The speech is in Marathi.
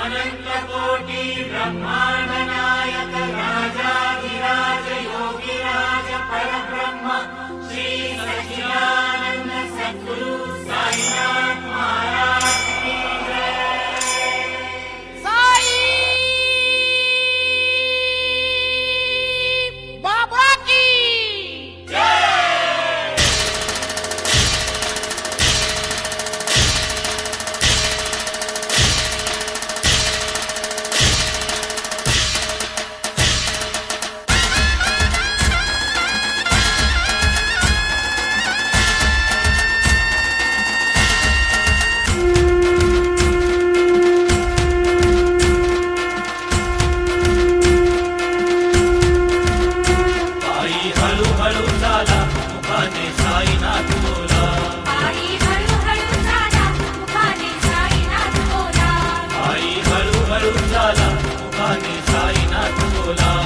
अनंत कोटी ब्रह्मांड नायक राजाधिराज योगीराज परब्रह्म श्री सच्चिदानंद सद्गुरु साईनाथ महाराज की जय। साई बाबा की आई हळूहळू झाला मुखाने साईनाथ बोला। आई हळूहळू झाला मुखाने साईनाथ बोला. आई हळूहळू झाला मुखाने साईनाथ बोला।